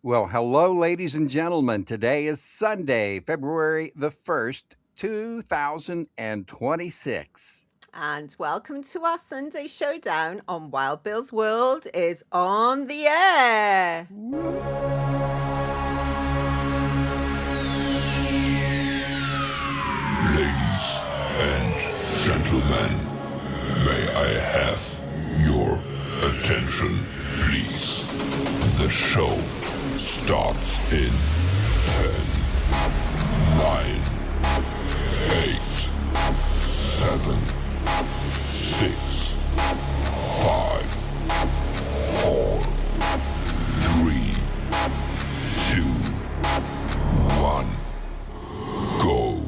Well, hello, ladies and gentlemen. Today is Sunday, February the 1st, 2026. And welcome to our Sunday showdown on Wild Bill's World is on the air. Ladies and gentlemen, may I have your attention, please? The show starts in 10, 9, 8, 7, 6, 5, 4, 3, 2, 1, go.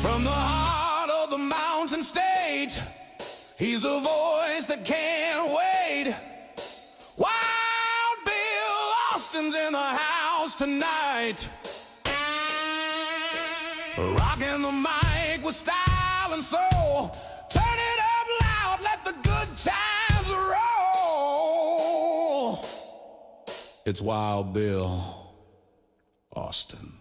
From the heart of the mountain state, he's a voice that can't wait. Wild Bill Austin's in the house tonight, rocking the mic with style and soul. Turn it up loud, let the good times roll. It's Wild Bill Austin.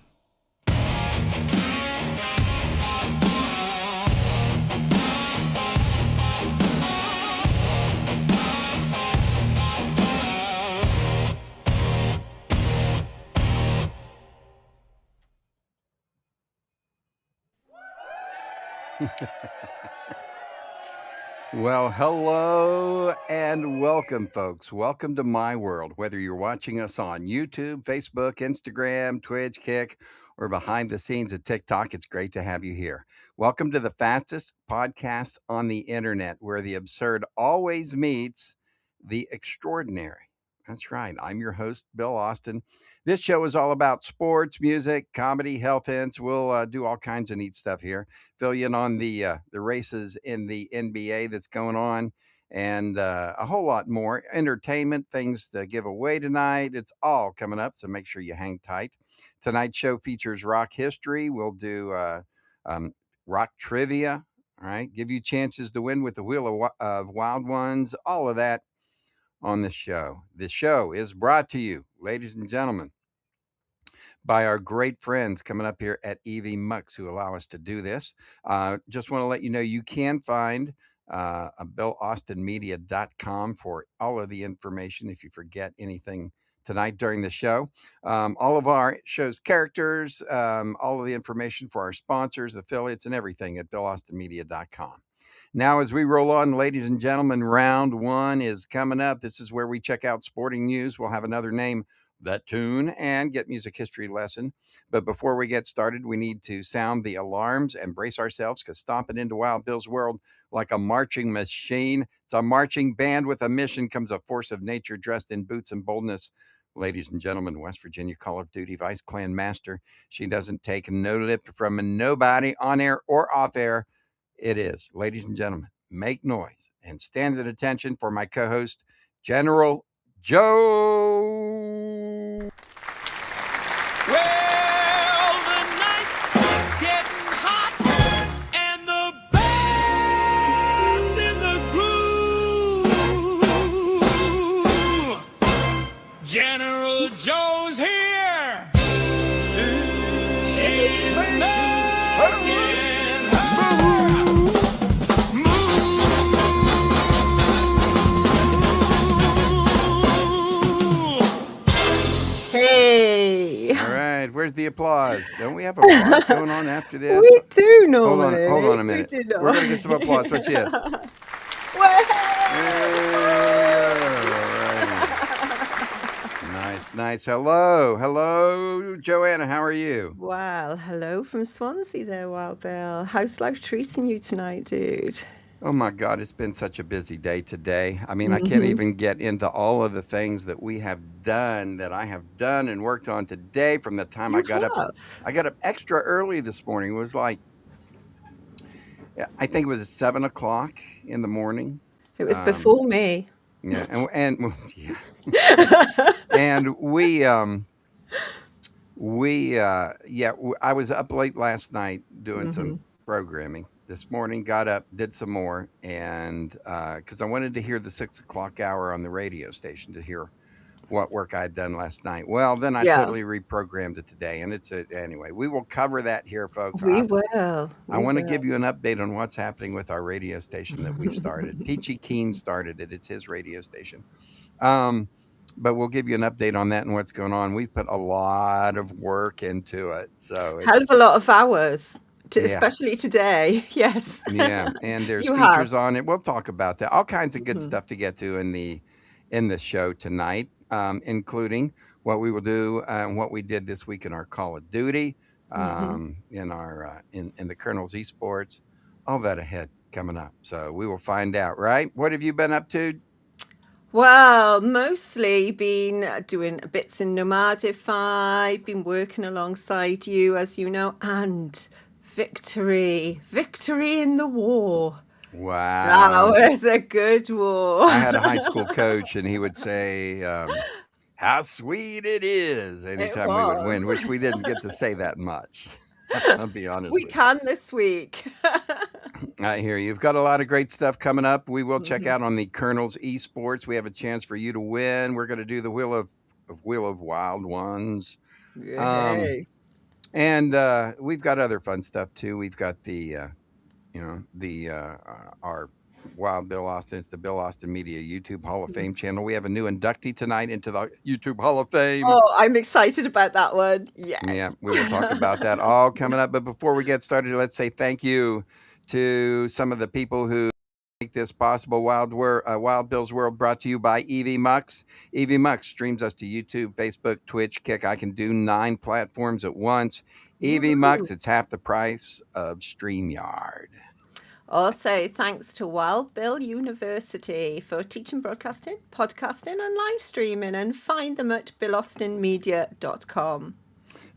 Well, hello and welcome, folks. Welcome to my world. Whether you're watching us on YouTube, Facebook, Instagram, Twitch, Kick, or behind the scenes at TikTok, it's great to have you here. Welcome to the fastest podcast on the internet, where the absurd always meets the extraordinary. That's right. I'm your host, Bill Austin. This show is all about sports, music, comedy, health hints. We'll do all kinds of neat stuff here. Fill you in on the races in the NBA that's going on, and a whole lot more. Entertainment, things to give away tonight. It's all coming up, so make sure you hang tight. Tonight's show features rock history. We'll do rock trivia. All right, give you chances to win with the Wheel of Wild Ones. All of that on the show. This show is brought to you, ladies and gentlemen, by our great friends coming up here at EV Mux, who allow us to do this. Just want to let you know you can find BillAustinMedia.com for all of the information if you forget anything tonight during the show. All of our show's characters, all of the information for our sponsors, affiliates, and everything at BillAustinMedia.com. Now, as we roll on, ladies and gentlemen, round one is coming up. This is where we check out sporting news. We'll have another name, that tune, and get music history lesson. But before we get started, we need to sound the alarms and brace ourselves, because stomping into Wild Bill's world like a marching machine, it's a marching band with a mission, comes a force of nature dressed in boots and boldness. Ladies and gentlemen, West Virginia Call of Duty Vice Clan Master. She doesn't take no lip from nobody on air or off air. It is, ladies and gentlemen, make noise and stand at attention for my co-host, General Joe. Well, the night's getting hot and the band's in the groove. General Joe's here. She's making her Hey. All right, where's the applause? Don't we have applause going on after this? We do normally. Hold on a minute. We do We're going to get some applause. What's this? Well, Hey, all righty. Nice. Nice. Hello, Joanna. How are you? Well, hello from Swansea there, Wild Bill. How's life treating you tonight, dude? Oh my God, it's been such a busy day today. I mean, I can't Mm-hmm. even get into all of the things that we have done, that I have done and worked on today from the time I You got up. have. I got up extra early this morning. It was like, I think it was 7 o'clock in the morning. It was Um, before me. yeah, and yeah, and I was up late last night doing Mm-hmm. some programming. This morning, got up, did some more, and because I wanted to hear the 6 o'clock hour on the radio station to hear what work I had done last night. Well, then I Yeah, totally reprogrammed it today, and anyway. We will cover that here, folks. we will. I We want to will. give you an update on what's happening with our radio station that we've started. Peachy Keen started it. It's his radio station. Um, but we'll give you an update on that and what's going on. We've put a lot of work into it. So Hell of it's, a lot of hours, yeah, especially today. Yes, yeah. And there's you have. features on it. We'll talk about that. All kinds of good Mm-hmm. stuff to get to in the show tonight, including what we will do and what we did this week in our Call of Duty, Mm-hmm. in our in the Colonel's Esports. All that ahead coming up. So we will find out, right? What have you been up to? Well, mostly been doing bits in Nomadify, been working alongside you, as you know, and victory in the war. That Wow. was a good I war. had a high school coach, and he would say, how sweet it is It anytime we would win, was. which we didn't get to say that much. I'll be honest We with can this week. you. I hear you've got a lot of great stuff coming up. We will check Mhm. out on the Colonel's Esports. We have a chance for you to win. We're going to do the Wheel of Wild Ones. Um, Yay. and we've got other fun stuff too. We've got our Wild Bill Austin. It's the Bill Austin Media YouTube Hall of Fame channel. We have a new inductee tonight into the YouTube Hall of Fame. Oh, I'm excited about that one. Yeah, Yes. we will talk about that all coming up. But before we get started, let's say thank you to some of the people who make this possible. Wild Bill's World, brought to you by Evie Mux. Evie Mux streams us to YouTube, Facebook, Twitch, Kick. I can do 9 platforms at once. Evie Mux, Woohoo. it's half the price of StreamYard. Also, thanks to Wild Bill University for teaching broadcasting, podcasting, and live streaming. And find them at billaustinmedia.com.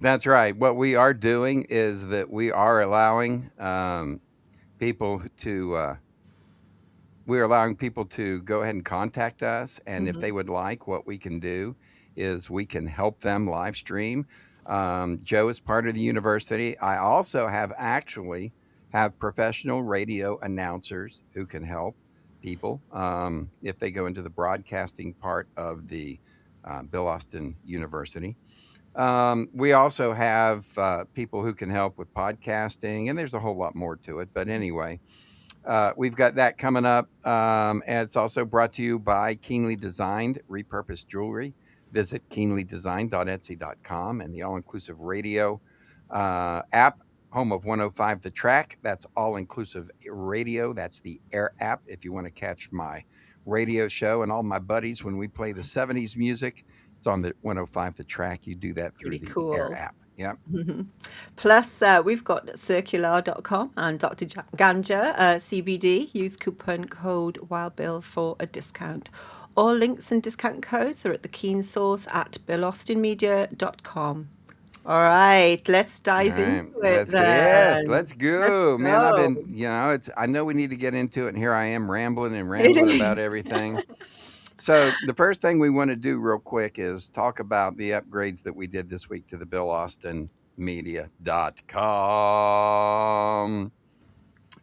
That's right. What we are doing is that we are allowing people to go ahead and contact us, and if Mhm. they would like, what we can do is we can help them live stream. Joe is part of the university. I also have professional radio announcers who can help people if they go into the broadcasting part of the Bill Austin University. We also have people who can help with podcasting, and there's a whole lot more to it. But anyway, we've got that coming up. And it's also brought to you by Keenly Designed Repurposed Jewelry. Visit keenlydesign.etsy.com and the All Inclusive Radio app, home of 105 The Track. That's All Inclusive Radio. That's the Air app if you want to catch my radio show and all my buddies when we play the 70s music. It's on the 105 The Track. You do that through Pretty the Air cool. app. Yeah. Mhm. Plus, we've got circular.com and Dr. Ganja CBD. Use coupon code WildBill for a discount. All links and discount codes are at the keen source at billaustinmedia.com. All right, let's All dive right. into it Yes, then. let's Let's go. Man, I've go. been, I know we need to get into it, and here I am rambling and It rambling about is. everything. So the first thing we want to do real quick is talk about the upgrades that we did this week to the BillAustinMedia.com.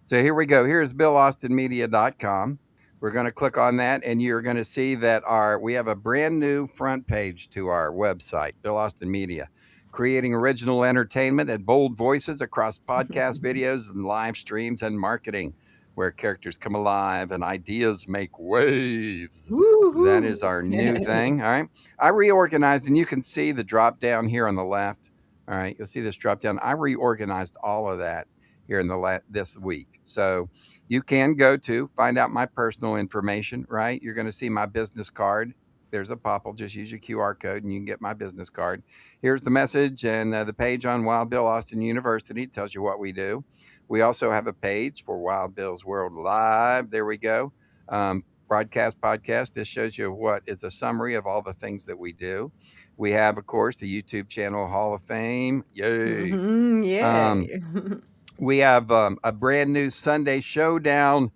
So here we go. Here's BillAustinMedia.com. We're going to click on that, and you're going to see that we have a brand new front page to our website, Bill Austin Media, creating original entertainment and bold voices across podcasts, videos, and live streams and marketing, where characters come alive and ideas make waves. That is Woohoo. our new thing. All right. I reorganized, and you can see the drop down here on the left. All right. You'll see this drop down. I reorganized all of that here in this week. So you can go to find out my personal information, right? You're going to see my business card there's a Popple. Just use your QR code and you can get my business card. Here's the message and the page on Wild Bill Austin University. It tells you what we do. We also have a page for Wild Bill's World Live. There we go. Broadcast podcast. This shows you what is a summary of all the things that we do. We have, of course, the YouTube channel Hall of Fame. Yay. Yay. We have a brand new Sunday Showdown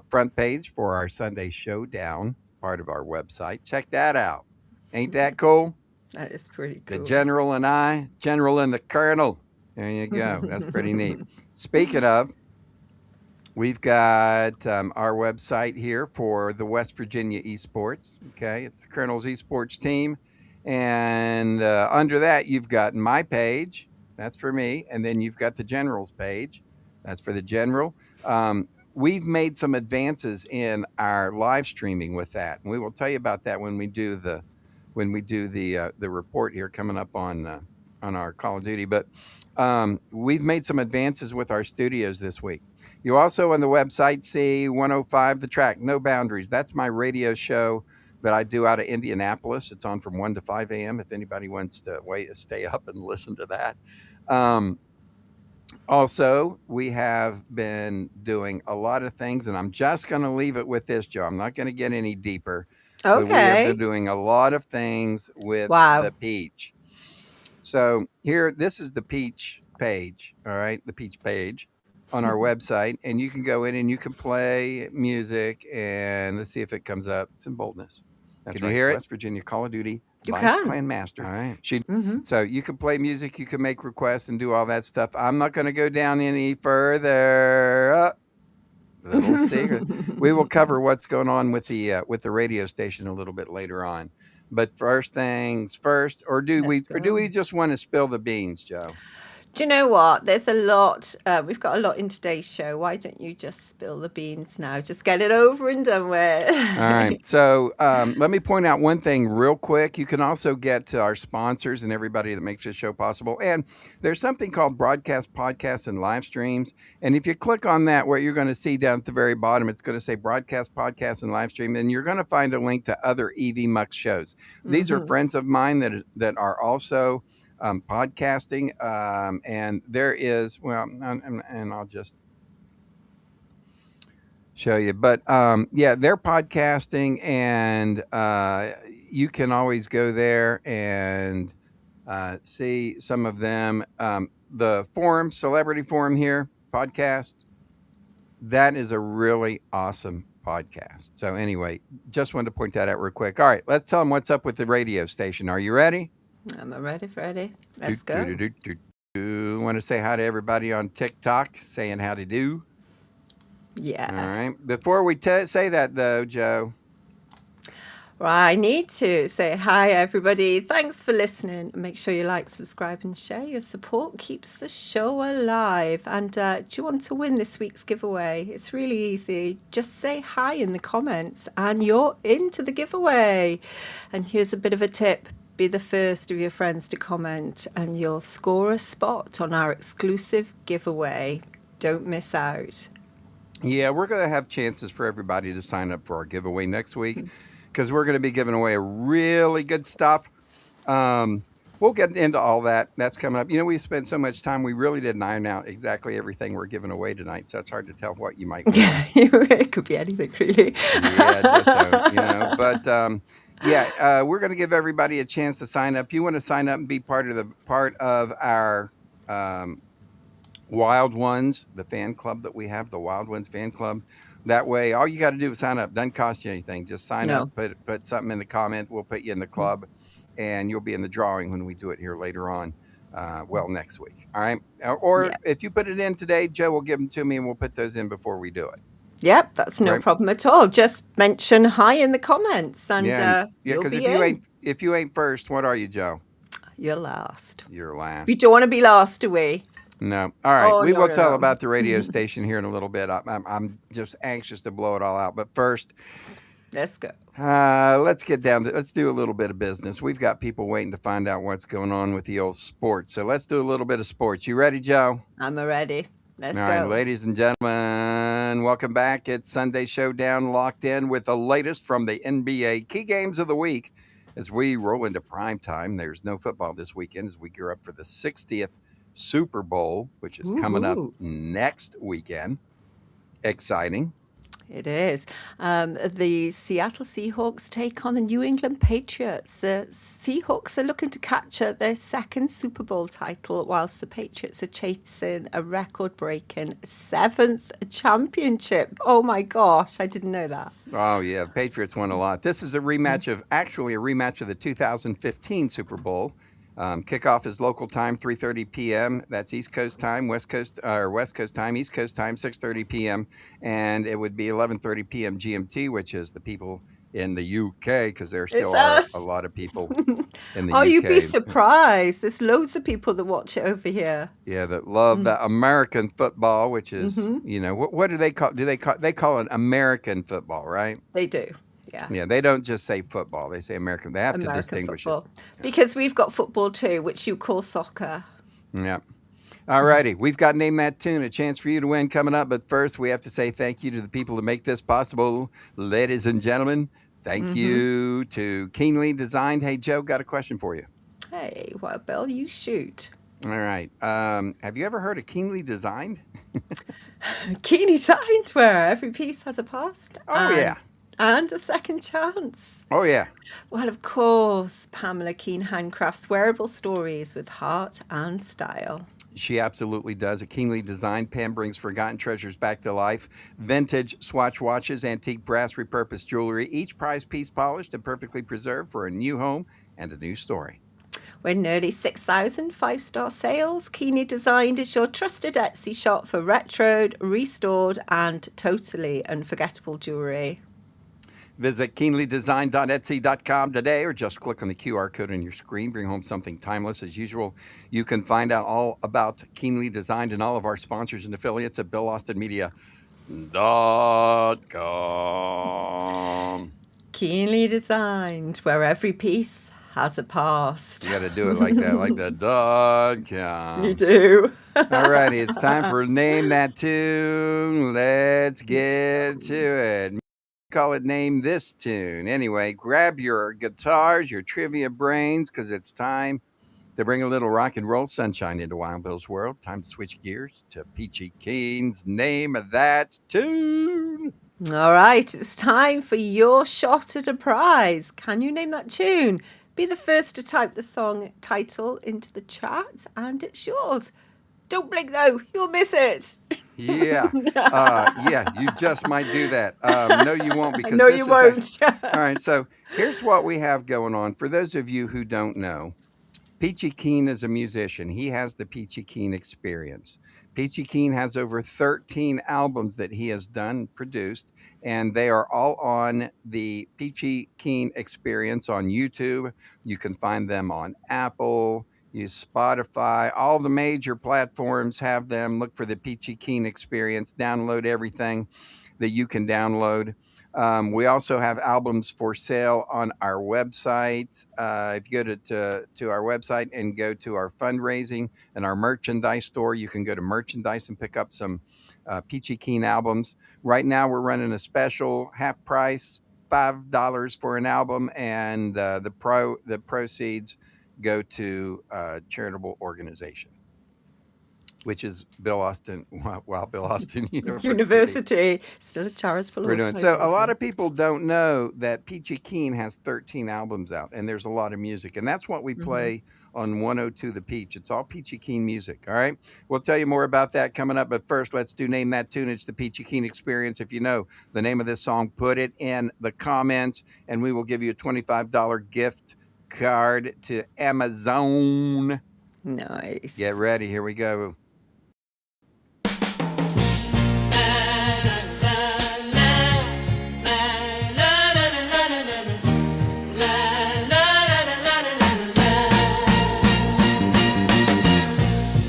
front page for our Sunday Showdown part of our website. Check that out. Ain't that cool? That is pretty The cool. General and I, General and the Colonel. There you go. That's pretty neat. Speaking of, we've got our website here for the West Virginia Esports. Okay, it's the Colonel's Esports team. And under that, you've got my page. That's for me. And then you've got the General's page. That's for the General. We've made some advances in our live streaming with that. And we will tell you about that when we do the report here coming up on our Call of Duty. But we've made some advances with our studios this week. You also on the website see 105 The Track, No Boundaries. That's my radio show that I do out of Indianapolis. It's on from 1 to 5 a.m. if anybody wants to stay up and listen to that. Also, we have been doing a lot of things, and I'm just going to leave it with this, Joe. I'm not going to get any deeper. But we have Okay. been doing a lot of things with Wow. the Peach. So here, this is the Peach page, all right? The Peach page on our website. And you can go in and you can play music. And let's see if it comes up. It's in boldness. That's Can right. you hear it? West Virginia Call of Duty You Vice can. Clan Master. All right. Mhm. So you can play music. You can make requests and do all that stuff. I'm not going to go down any further. Little secret. We will cover what's going on with the radio station a little bit later on. But first things first, or do we go. just want to spill the beans, Joe? Do you know what? There's a lot. We've got a lot in today's show. Why don't you just spill the beans now? Just get it over and done with. All right. So let me point out one thing real quick. You can also get to our sponsors and everybody that makes this show possible. And there's something called Broadcast Podcasts and Live Streams. And if you click on that, what you're going to see down at the very bottom, it's going to say Broadcast Podcasts and Live Stream. And you're going to find a link to other EV Mux shows. These are friends of mine that are also podcasting. And there is, well, and I'll just show you, but yeah, they're podcasting, and you can always go there and see some of them. The forum, Celebrity Forum here, podcast, that is a really awesome podcast. So anyway, just wanted to point that out real quick. All right, let's tell them what's up with the radio station. Are you ready? I'm ready. Let's go. Want to say hi to everybody on TikTok, saying how to do. Yes. All right. Before we say that, though, Joe. Right, I need to say hi, everybody. Thanks for listening. Make sure you like, subscribe, and share. Your support keeps the show alive. And do you want to win this week's giveaway? It's really easy. Just say hi in the comments, and you're into the giveaway. And here's a bit of a tip. Be the first of your friends to comment, and you'll score a spot on our exclusive giveaway. Don't miss out. Yeah, we're going to have chances for everybody to sign up for our giveaway next week, because we're going to be giving away really good stuff. We'll get into all that. That's coming up. You know, we spent so much time. We really didn't iron out exactly everything we're giving away tonight, so it's hard to tell what you might win. It could be anything, really. Yeah, just so, you know. But yeah, we're going to give everybody a chance to sign up. You want to sign up and be part of our Wild Ones, the fan club that we have, the Wild Ones fan club. That way, all you got to do is sign up. Doesn't cost you anything. Just sign up, put something in the comment. We'll put you in the club, and you'll be in the drawing when we do it here later on. Next week. All right. Or if you put it in today, Joe will give them to me, and we'll put those in before we do it. Yep, that's no problem at all. Just mention hi in the comments, and you'll be in. If you ain't first, what are you, Joe? You're last. You're last. We don't want to be last, do we? No. All right. We will tell about the radio station here in a little bit. I'm just anxious to blow it all out. But first, let's go. Let's do a little bit of business. We've got people waiting to find out what's going on with the old sports. So let's do a little bit of sports. You ready, Joe? I'm ready. Let's All right, go. ladies and gentlemen, welcome back. It's Sunday Showdown, locked in with the latest from the NBA key games of the week. As we roll into prime time, there's no football this weekend as we gear up for the 60th Super Bowl, which is coming up Woohoo. next weekend. Exciting. It is. The Seattle Seahawks take on the New England Patriots. The Seahawks are looking to capture their second Super Bowl title, whilst the Patriots are chasing a record-breaking 7th championship. Oh my gosh, I didn't know that. Oh, yeah, the Patriots won a lot. This is a rematch of the 2015 Super Bowl. Kickoff is local time, 3:30 p.m. That's East Coast time, West Coast time, East Coast time, 6:30 p.m. And it would be 11:30 p.m. GMT, which is the people in the UK, because there still are us. a lot of people in the Oh, UK. you'd be surprised. There's loads of people that watch it over here. Yeah, that love the American football, which is, what do they call? They call it American football, right? They do. Yeah. Yeah, they don't just say football; they say American. They have to American distinguish football. Because we've got football too, which you call soccer. it. Yeah. All righty, we've got Name That Tune, a chance for you to win coming up. But first, we have to say thank you to the people that make this possible, ladies and gentlemen. Thank you to Keenly Designed. Hey, Joe, got a question for you. Hey, well, Bill, you shoot. All right. Have you ever heard of Keenly Designed? Keenly designed, where every piece has a past. Oh, yeah. And a second chance. Oh, yeah. Well, of course, Pamela Keen handcrafts wearable stories with heart and style. She absolutely does. A keenly designed pen brings forgotten treasures back to life. Vintage Swatch watches, antique brass, repurposed jewelry, each prize piece polished and perfectly preserved for a new home and a new story. With nearly 6,000 five-star sales, Keenly Designed is your trusted Etsy shop for retroed, restored, and totally unforgettable jewelry. Visit keenlydesign.etsy.com today, or just click on the QR code on your screen. Bring home something timeless. As usual, you can find out all about Keenly Designed and all of our sponsors and affiliates at BillAustinMedia.com. Keenly Designed, where every piece has a past. You got to do it like that, like the .com. You do. All righty, it's time for Name That Tune. Let's get to it. Call it Name This Tune. Anyway, grab your guitars, your trivia brains, because it's time to bring a little rock and roll sunshine into Wild Bill's world. Time to switch gears to Peachy Keen's Name That Tune. All right, it's time for your shot at a prize. Can you name that tune? Be the first to type the song title into the chat, and it's yours. Don't blink though, you'll miss it. Yeah, you just might do that. No, you won't, because No, this you is won't. All right, so here's what we have going on. For those of you who don't know, Peachy Keen is a musician. He has the Peachy Keen experience. Peachy Keen has over 13 albums that he has done, produced, and they are all on the Peachy Keen experience on YouTube. You can find them on Apple, use Spotify. All the major platforms have them. Look for the Peachy Keen experience. Download everything that you can download. We also have albums for sale on our website. If you go to our website and go to our fundraising and our merchandise store, you can go to merchandise and pick up some Peachy Keen albums. Right now, we're running a special half price, $5 for an album, and the proceeds go to a charitable organization, which is Bill Austin University. Still a charitable we're doing. organization. So a lot of people don't know that Peachy Keen has 13 albums out, and there's a lot of music, and that's what we play on 102 The Peach. It's all Peachy Keen music. All right, we'll tell you more about that coming up, but first let's do Name That Tune. It's the Peachy Keen experience. If you know the name of this song, put it in the comments, and we will give you a $25 gift card to Amazon. Nice. Get ready, here we go.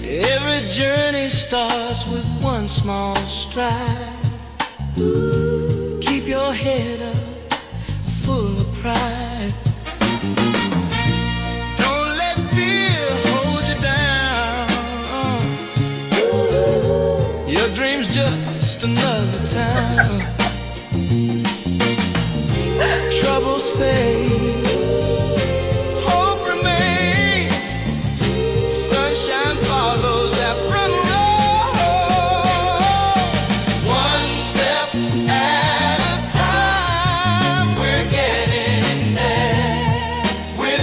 Every journey starts with one small stride. Keep your head up, full of pride. Don't let fear hold you down.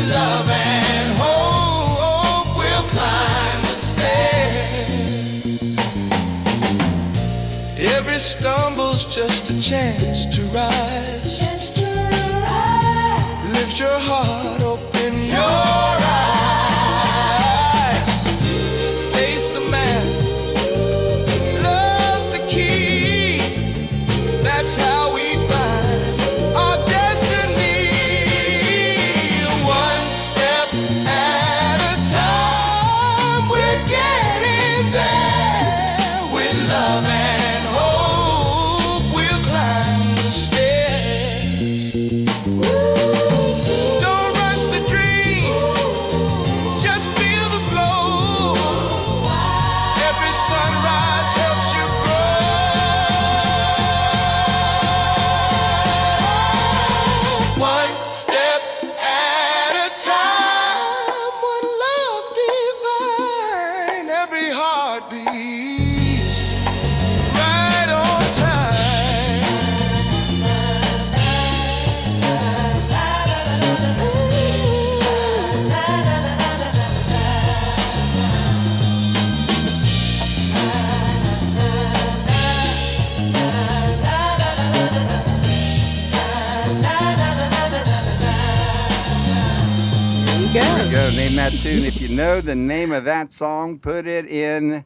love and hope we'll climb the stairs. Every stumble's just a chance to rise. Lift your heart, open your eyes. Face the man, love's the key. That's how we find our destiny. One step at a time, we're getting there. With love and hope, we'll climb the stairs. Don't rush the dream, just feel the flow. Every sunrise helps you grow. One step at a time, one love divine. Every heart beats right on time. There you There we go. go. Name that tune. If you know the name of that song, put it in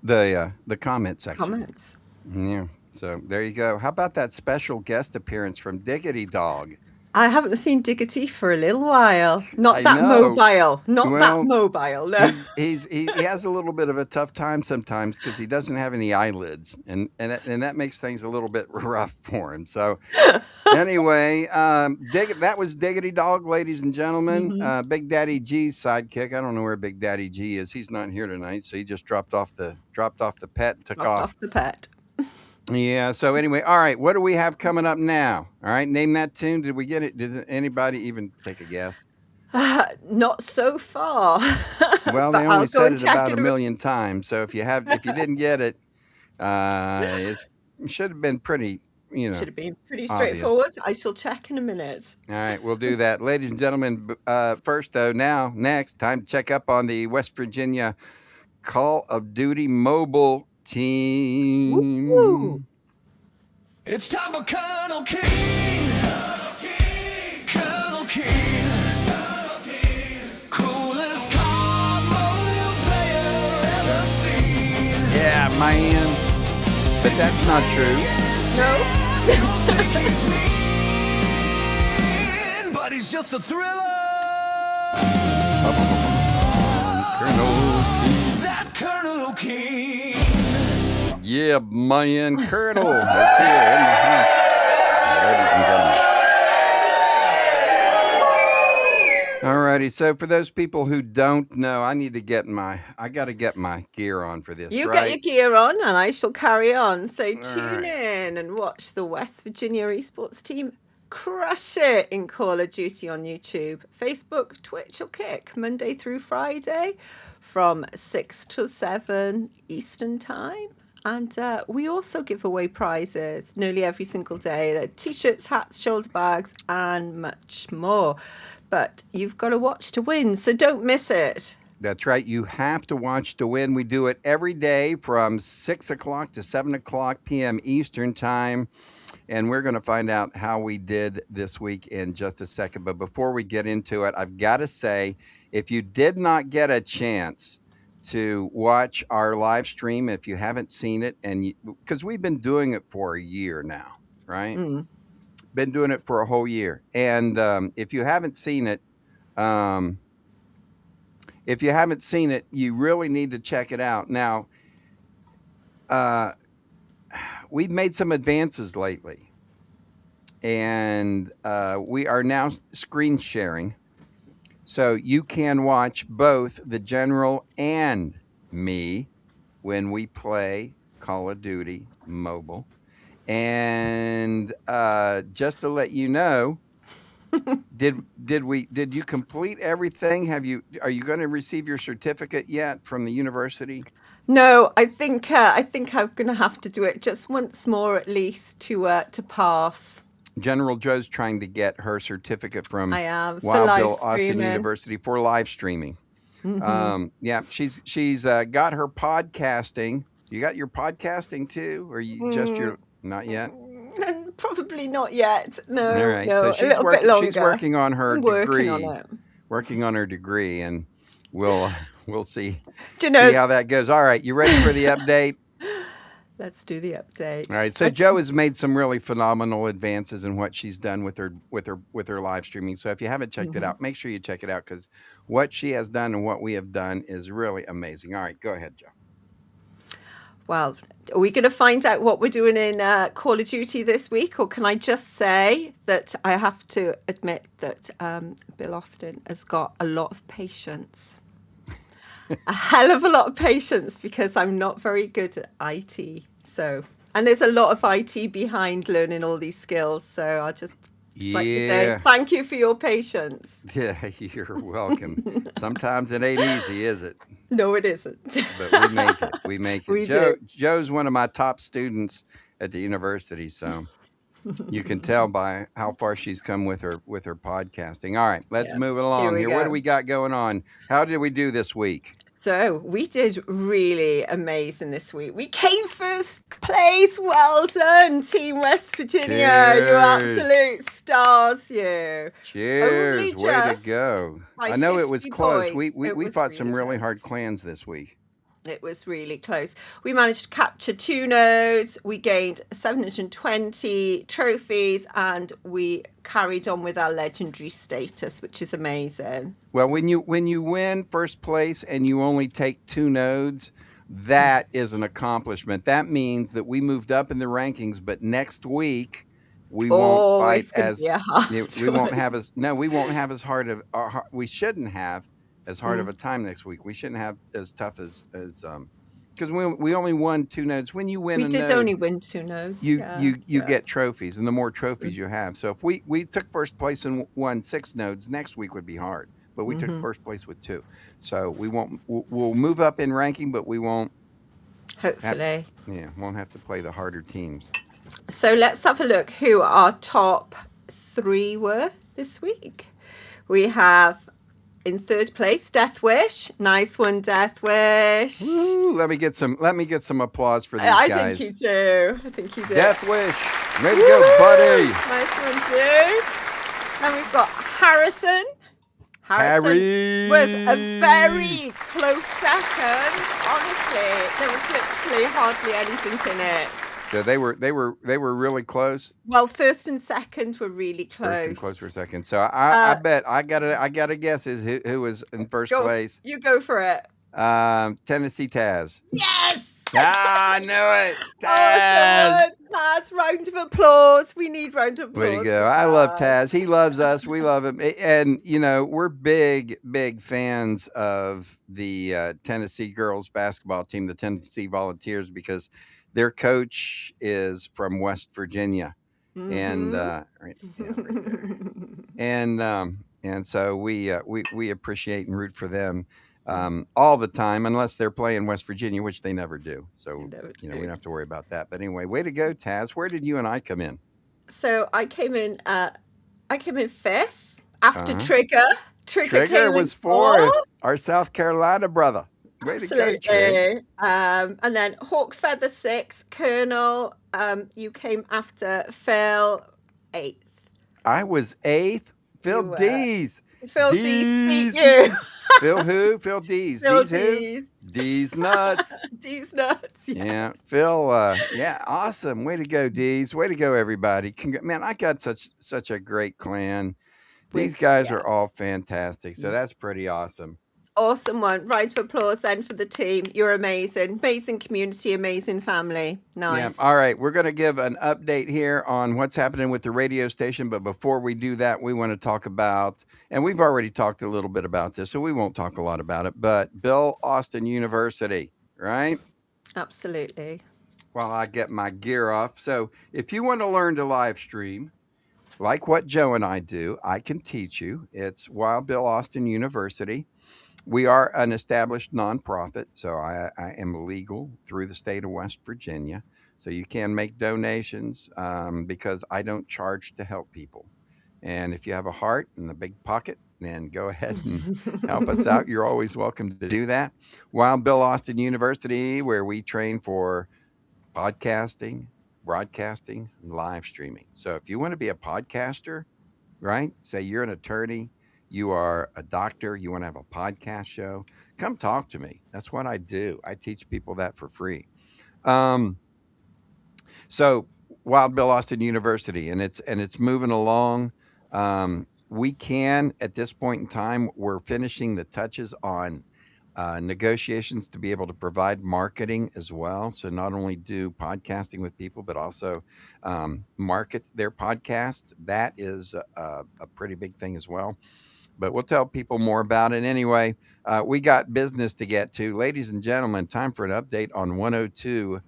the comment section. Comments. Yeah. So there you go. How about that special guest appearance from Diggity Dog? I haven't seen Diggity for a little while. Not I that know. mobile. Not that Well, mobile. No. he has a little bit of a tough time sometimes because he doesn't have any eyelids, and that makes things a little bit rough for him. So anyway, that was Diggity Dog, ladies and gentlemen. Mhm. Big Daddy G's sidekick. I don't know where Big Daddy G is. He's not here tonight, so he just dropped off the pet and took Dropped off. off the pet. Yeah. So anyway, all right. What do we have coming up now? All right. Name that tune. Did we get it? Did anybody even take a guess? Not so far. Well, But they I'll only go said and it check about a in a million times. So if you didn't get it, it should have been pretty, Should have been pretty obvious. straightforward. I shall check in a minute. All right, we'll do that, ladies and gentlemen. First, though, next, time to check up on the West Virginia Call of Duty mobile team. Woo! It's time for Colonel King. Colonel King. Coolest mobile player ever seen. Yeah, man. But that's not true. No? But he's just a thriller. Colonel. That Colonel King. Yeah, man. Colonel is here in the house, ladies and gentlemen. Alrighty, so for those people who don't know, I got to get my gear on for this, You right? get your gear on and I shall carry on. So All tune right. in and watch the West Virginia esports team crush it in Call of Duty on YouTube, Facebook, Twitch or Kick, Monday through Friday from 6 to 7 Eastern Time. And we also give away prizes nearly every single day. They're t-shirts, hats, shoulder bags, and much more. But you've got to watch to win, so don't miss it. That's right. You have to watch to win. We do it every day from 6 o'clock to 7 o'clock p.m. Eastern Time. And we're going to find out how we did this week in just a second. But before we get into it, I've got to say, if you did not get a chance to watch our live stream, if you haven't seen it, and because we've been doing it for a year now, right? Mm. Been doing it for a whole year. And if you haven't seen it, you really need to check it out. Now, we've made some advances lately, and we are now screen sharing. So you can watch both the General and me when we play Call of Duty Mobile. And just to let you know, did you complete everything? Are you going to receive your certificate yet from the university? No, I think I'm going to have to do it just once more at least to pass. General Joe's trying to get her certificate from I am for Wild live Bill Austin streaming. University for live streaming. Yeah, she's got her podcasting. You got your podcasting too, or you just your not yet? Probably not yet. No, All right, no, so a she's little bit working. longer. She's working on her I'm working on degree. it. Working on her degree, and we'll see Do you know? how that goes. All right, you ready for the update? Let's do the update. All right, so Joe has made some really phenomenal advances in what she's done with her live streaming. So if you haven't checked it out, make sure you check it out, because what she has done and what we have done is really amazing. All right, go ahead, Joe. Well, are we going to find out what we're doing in Call of Duty this week? Or can I just say that I have to admit that Bill Austin has got a lot of patience. A hell of a lot of patience, because I'm not very good at IT. So, and there's a lot of IT behind learning all these skills. So I'll just like to say Yeah. thank you for your patience. Yeah, you're welcome. Sometimes it ain't easy, is it? No, it isn't. But we make it. We make it. We do. Joe's one of my top students at the university, so you can tell by how far she's come with her podcasting. All right, let's Yeah. move it along we here. What go. do we got going on? How did we do this week? So we did really amazing this week. We came first place. Well done, Team West Virginia. You Cheers. absolute stars, you. Cheers. Only Way to just go. by I know it was 50 close. points. We It was fought some really really close. hard clans this week. It was really close. We managed to capture 2 nodes. We gained 720 trophies, and we carried on with our legendary status, which is amazing. Well, when you win first place and you only take 2 nodes, that is an accomplishment. That means that we moved up in the rankings, but next week we won't fight it's going to as be a hard we won't one. have as we won't have as hard of we shouldn't have as hard of a time next week. We shouldn't have as tough as because we only won 2 nodes. When you win We a did node, only win 2 nodes. you yeah, you yeah. get trophies, and the more trophies you have. So if we took first place and won 6 nodes, next week would be hard. But we took first place with 2, so we'll move up in ranking, but we won't Hopefully. won't have to play the harder teams. So let's have a look who our top 3 were this week. We have in 3rd place Death Wish. Nice one, Death Wish. Woo, let me get some applause for these I guys. think you do. I think you do. Death Wish, way to go, buddy. Nice one, dude. And we've got Harrison. Harrison was a very close second. Honestly, there was literally hardly anything in it. So they were really close. Well, first and second were really close. First and close for a second. So I bet I gotta guess is who was in first Go, place. You go for it. Tennessee Taz. Yes! I knew it. Taz. Awesome. Taz, round of applause. We need round of applause. Way to go. for I love Taz. He loves us. We love him. And, we're big fans of the Tennessee girls basketball team, the Tennessee Volunteers, because their coach is from West Virginia. And, right there. And so we appreciate and root for them all the time, unless they're playing West Virginia, which they never do. So, They never we do. don't have to worry about that. But anyway, way to go, Taz. Where did you and I come in? So I came in 5th after Trigger. Trigger Trigger came was in 4th. Our South Carolina brother. Way to go, Trig. Absolutely. And then Hawk Feather 6th. Colonel, you came after Phil 8th. I was 8th. Phil You were. D's. Phil D's D's. beat you. Phil who? Phil D's. Phil D's who? D's. D's nuts. D's nuts. Yeah. Phil, awesome. Way to go, D's. Way to go, everybody. Man, I got such a great clan. These guys are all fantastic. So that's pretty awesome. Awesome one. Round of applause then for the team. You're amazing. Amazing community, amazing family. Nice. Yeah. All right. We're going to give an update here on what's happening with the radio station. But before we do that, we want to talk about, and we've already talked a little bit about this, so we won't talk a lot about it, but Bill Austin University, right? Absolutely. While I get my gear off. So if you want to learn to live stream, like what Joe and I do, I can teach you. It's Wild Bill Austin University. We are an established nonprofit, so I am legal through the state of West Virginia. So you can make donations because I don't charge to help people. And if you have a heart and a big pocket, then go ahead and help us out. You're always welcome to do that. Wild Bill Austin University, where we train for podcasting, broadcasting, and live streaming. So if you want to be a podcaster, right? Say you're an attorney, you are a doctor, you want to have a podcast show, come talk to me. That's what I do. I teach people that for free. So Wild Bill Austin University, and it's moving along. We can at this point in time, we're finishing the touches on negotiations to be able to provide marketing as well. So not only do podcasting with people, but also market their podcasts. That is a pretty big thing as well. But we'll tell people more about it anyway. We got business to get to, ladies and gentlemen. Time for an update on 102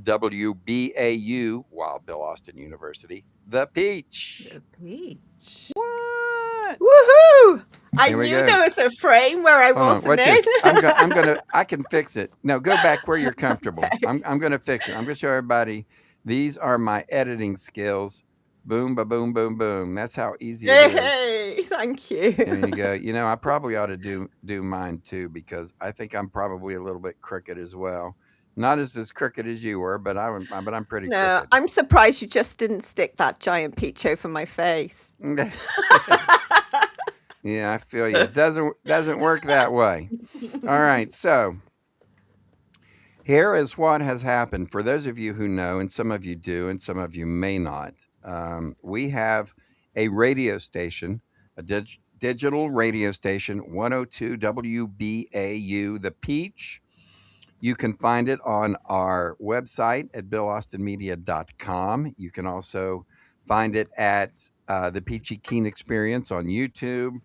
WBAU, Wild Bill Austin University, The Peach. The Peach. What? Woohoo! I Here we knew go. there was a frame where I Hold on, wasn't watch in. this. I'm gonna. I can fix it. No, go back where you're comfortable. I'm gonna fix it. I'm gonna show everybody. These are my editing skills. Boom, ba, boom, boom, boom. That's how easy it is. Yay! Thank you. There you go. You know, I probably ought to do mine too, because I think I'm probably a little bit crooked as well. Not as crooked as you were, but I'm pretty No, crooked. I'm surprised you just didn't stick that giant peach over my face. Yeah, I feel you. It doesn't work that way. All right, so here is what has happened. For those of you who know, and some of you do, and some of you may not, we have a radio station, a digital radio station, 102 WBAU, The Peach. You can find it on our website at billaustinmedia.com. You can also find it at the Peachy Keen Experience on YouTube.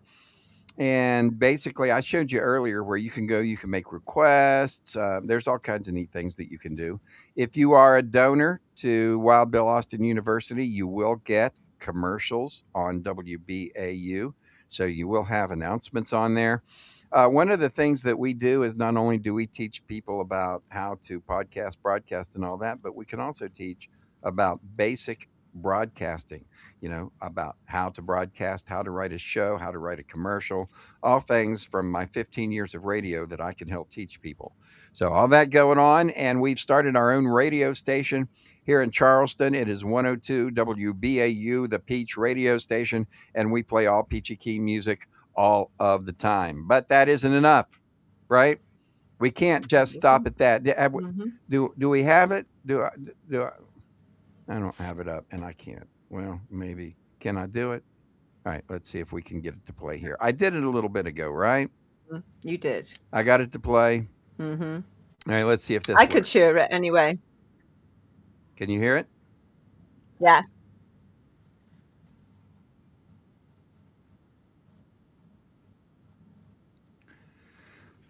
And basically, I showed you earlier where you can go, you can make requests. There's all kinds of neat things that you can do. If you are a donor to Wild Bill Austin University, you will get commercials on WBAU. So you will have announcements on there. One of the things that we do is not only do we teach people about how to podcast, broadcast, and all that, but we can also teach about basic broadcasting, about how to broadcast, how to write a show, how to write a commercial, all things from my 15 years of radio that I can help teach people. So all that going on, and we've started our own radio station here in Charleston. It is 102 WBAU, the Peach radio station, and we play all Peachy Keen music all of the time. But that isn't enough, right? We can't just stop at that. Do we have it? Do I don't have it up, and I can't. Well, maybe. Can I do it? All right, let's see if we can get it to play here. I did it a little bit ago, right? You did. I got it to play. Mm-hmm. All right, let's see if this I works. could share it anyway. Can you hear it? Yeah.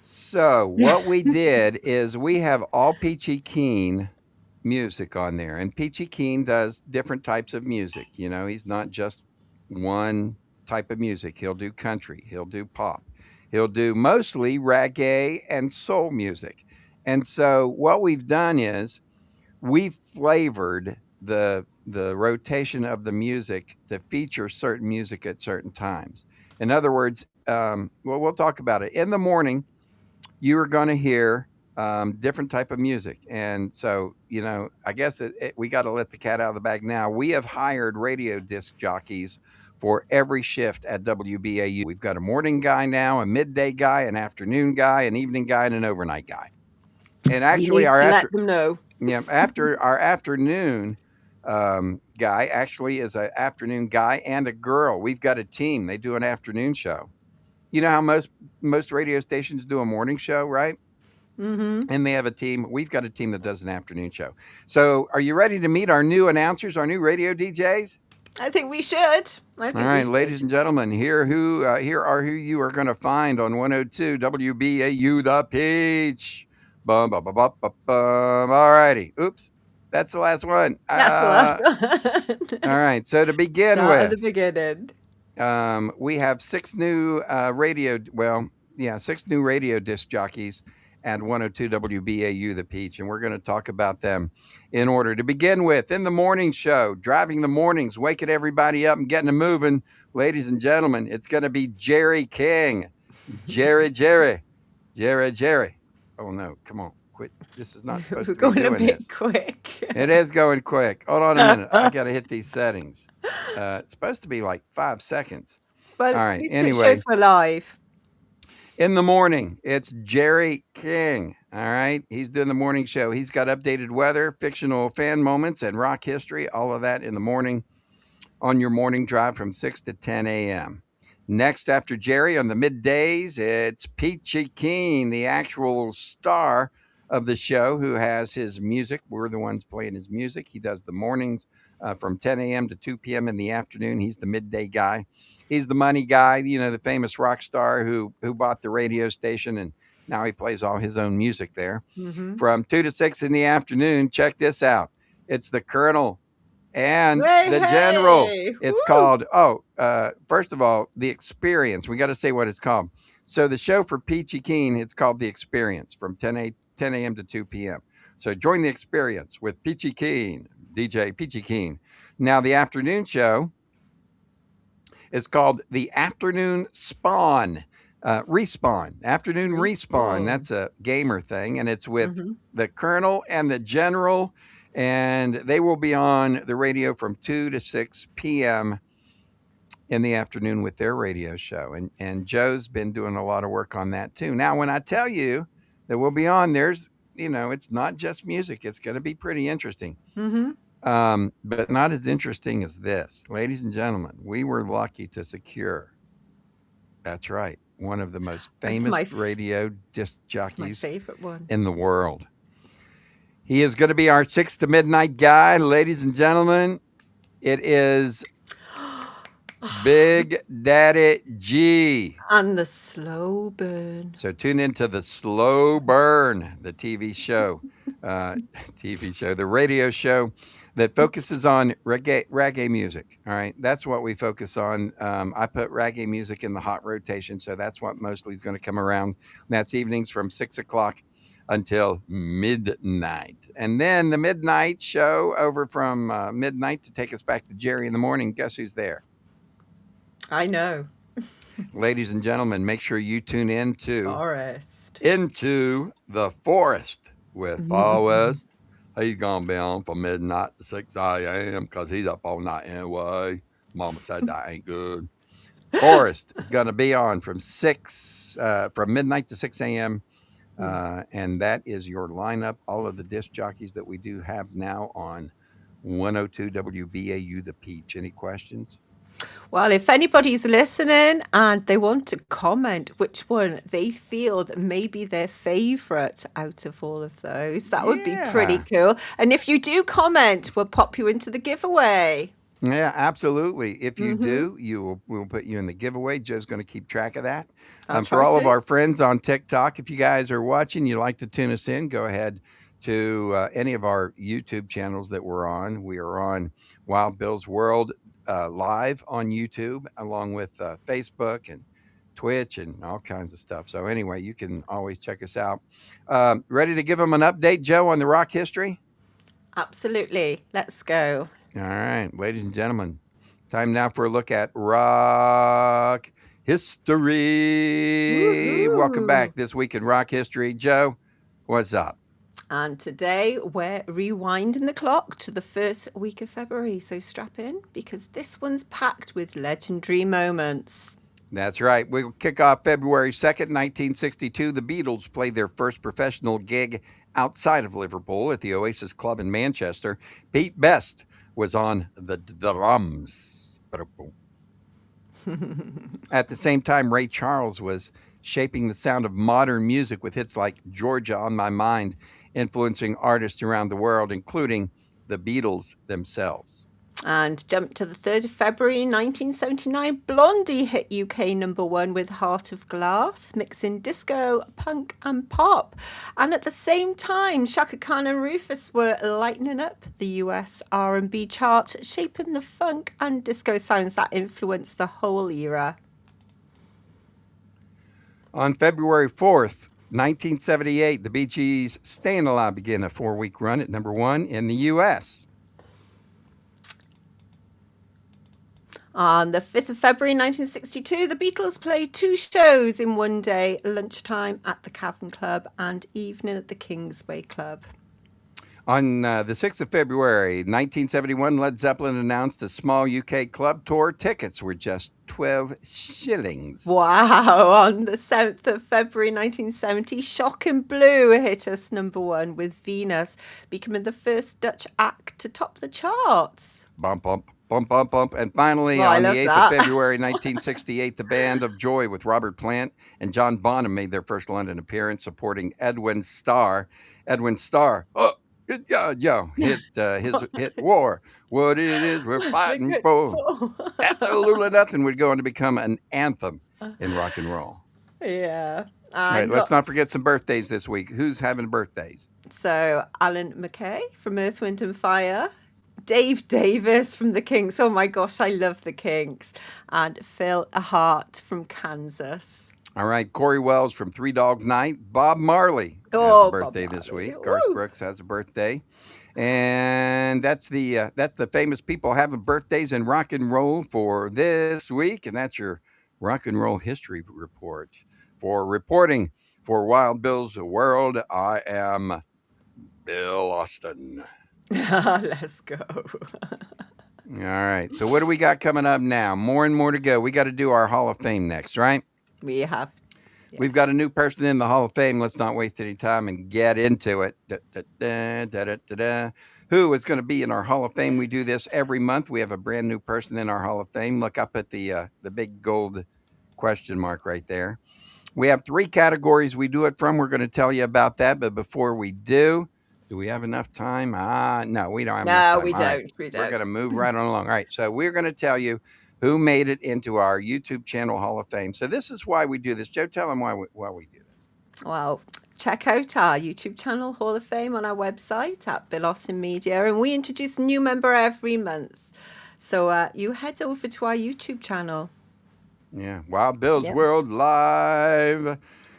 So what we did is we have all Peachy Keen music on there, and Peachy Keen does different types of music. He's not just one type of music. He'll do country, he'll do pop, he'll do mostly reggae and soul music. And so what we've done is we've flavored the rotation of the music to feature certain music at certain times. In other words, we'll talk about it. In the morning, you are going to hear different type of music. And so, I guess we got to let the cat out of the bag now. We have hired radio disc jockeys for every shift at WBAU. We've got a morning guy now, a midday guy, an afternoon guy, an evening guy, and an overnight guy. And actually, let them know. After our afternoon guy actually is an afternoon guy and a girl. We've got a team. They do an afternoon show. You know how most radio stations do a morning show, right? Mm-hmm. And they have a team. We've got a team that does an afternoon show. So are you ready to meet our new announcers, our new radio DJs? I think we should. All right, ladies and gentlemen, here are who you are going to find on 102 WBAU, The Peach. Bum, bum, bum, bum, bum, bum. All righty. Oops. That's the last one. That's the last one. All right. So to begin Start at with, the beginning. we have 6 new 6 new radio disc jockeys. at 102 WBAU The Peach, and we're going to talk about them in order. To begin with, in the morning show, driving the mornings, waking everybody up and getting them moving, ladies and gentlemen, it's going to be Jerry King. Jerry. Oh, no, come on, quit. This is not supposed We're to be going a doing bit this. quick. It is going quick. Hold on a minute. I got to hit these settings. It's supposed to be like 5 seconds. Well, All at right, least it anyway. shows we're live. In the morning, it's Jerry King. All right. He's doing the morning show. He's got updated weather, fictional fan moments, and rock history. All of that in the morning on your morning drive from 6 to 10 a.m. Next, after Jerry on the middays, it's Peachy Keen, the actual star of the show, who has his music. We're the ones playing his music. He does the mornings from 10 a.m. to 2 p.m. in the afternoon. He's the midday guy. He's the money guy, you know, the famous rock star who bought the radio station, and now he plays all his own music there. Mm-hmm. From 2 to 6 in the afternoon, check this out. It's the Colonel and Hey, the General. hey! It's Woo! called, first of all, The Experience. We got to say what it's called. So the show for Peachy Keen, it's called The Experience from 10 a.m. to 2 p.m. So join The Experience with Peachy Keen, DJ Peachy Keen. Now, the afternoon show is called The Afternoon Spawn. Respawn. Afternoon Respawn. That's a gamer thing. And it's with the Colonel and the General. And they will be on the radio from 2 to 6 p.m. in the afternoon with their radio show. And Joe's been doing a lot of work on that too. Now, when I tell you that we'll be on, there's, you know, it's not just music. It's going to be pretty interesting. But not as interesting as this. Ladies and gentlemen, we were lucky to secure, that's right, one of the most famous radio disc That's my jockeys favorite one. in the world. He is going to be our 6 to midnight guy, ladies and gentlemen. It is Big Daddy G. And the slow burn. So tune into the Slow Burn, the TV show, the radio show that focuses on reggae music. All right, that's what we focus on. I put reggae music in the hot rotation, so that's what mostly is going to come around. That's evenings from 6 o'clock until midnight. And then the midnight show over from midnight to take us back to Jerry in the morning. Guess who's there? I know. Ladies and gentlemen, make sure you tune into Into the Forest with Forest. He's going to be on from midnight to 6 a.m. because he's up all night anyway. Mama said that ain't good. Forest is going to be on from midnight to 6 a.m. And that is your lineup. All of the disc jockeys that we do have now on 102 WBAU The Peach. Any questions? Well, if anybody's listening and they want to comment which one they feel that may be their favorite out of all of those, that would be pretty cool. And if you do comment, we'll pop you into the giveaway. Yeah, absolutely. If you do, we'll put you in the giveaway. Joe's going to keep track of that. For all of our friends on TikTok, if you guys are watching, you'd like to tune us in, go ahead to any of our YouTube channels that we're on. We are on Wild Bill's World live on YouTube, along with Facebook and Twitch and all kinds of stuff. So anyway, you can always check us out. Ready to give them an update, Joe, on the rock history? Absolutely. Let's go. All right, ladies and gentlemen, time now for a look at rock history. Woo-hoo. Welcome back this week in rock history. Joe, what's up? And today we're rewinding the clock to the first week of February. So strap in, because this one's packed with legendary moments. That's right. We'll kick off February 2nd, 1962. The Beatles played their first professional gig outside of Liverpool at the Oasis Club in Manchester. Pete Best was on the drums. At the same time, Ray Charles was shaping the sound of modern music with hits like Georgia on My Mind, influencing artists around the world, including the Beatles themselves. And jump to the 3rd of February 1979, Blondie hit UK #1 with Heart of Glass, mixing disco, punk and pop. And at the same time, Chaka Khan and Rufus were lightening up the US R&B chart, shaping the funk and disco sounds that influenced the whole era. On February 4th, 1978, the Bee Gees' Staying Alive began a 4-week run at number 1 in the U.S. On the 5th of February 1962, the Beatles played 2 shows in one day, lunchtime at the Cavern Club and evening at the Kingsway Club. On the 6th of February 1971, Led Zeppelin announced a small UK club tour. Tickets were just 12 shillings. Wow. On the 7th of February 1970, Shocking Blue hit us number 1 with Venus, becoming the first Dutch act to top the charts. Bump, bump, bump, bump, bump. And finally, Well, I on the love 8th that. of February 1968, the Band of Joy with Robert Plant and John Bonham made their first London appearance, supporting Edwin Starr. Edwin Starr, hit his hit War. What it is we're fighting for. Absolutely nothing would go on to become an anthem in rock and roll. Yeah. All right, let's not forget some birthdays this week. Who's having birthdays? So, Alan McKay from Earth, Wind and Fire. Dave Davis from the Kinks. Oh my gosh, I love the Kinks. And Phil Hart from Kansas. All right, Corey Wells from Three Dog Night. Bob Marley has Oh, a Bob birthday this Marley. week. Garth Woo. Brooks has a birthday. And that's the famous people having birthdays in rock and roll for this week. And that's your rock and roll history report. For reporting for Wild Bill's World, I am Bill Austin. Let's go. All right, so what do we got coming up now? More and more to go. We got to do our Hall of Fame next, right? We have. We've got a new person in the Hall of Fame. Let's not waste any time and get into it. Who is going to be in our Hall of Fame? We do this every month. We have a brand new person in our Hall of Fame. Look up at the big gold question mark right there. We have 3 categories we do it from. We're going to tell you about that. But before we do we have enough time? No, we don't have enough time. No, we All don't. right, We We're don't. going to move right on along. All right, so we're going to tell you who made it into our YouTube channel Hall of Fame. So this is why we do this. Joe, tell them why we do this. Well, check out our YouTube channel, Hall of Fame, on our website at Bill Austin Media. And we introduce a new member every month. So you head over to our YouTube channel. Yeah, Wild Bill's Yep. World Live.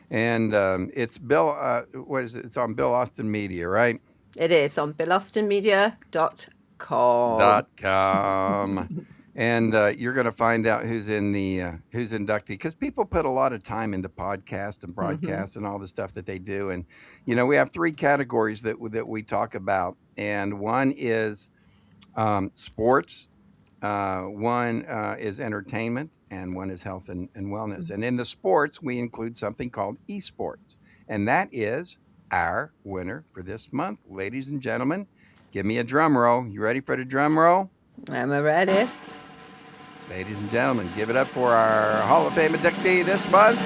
And it's Bill, what is it? It's on Bill Austin Media, right? It is on BillAustinMedia.com. .com. And you're going to find out who's in the who's inductee, because people put a lot of time into podcasts and broadcasts and all the stuff that they do. And we have 3 categories that we talk about, and one is sports, one is entertainment, and one is health and wellness. And in the sports, we include something called esports, and that is our winner for this month. Ladies and gentlemen, give me a drum roll. You ready for the drum roll? Am I ready? Ladies and gentlemen, give it up for our Hall of Fame inductee this month,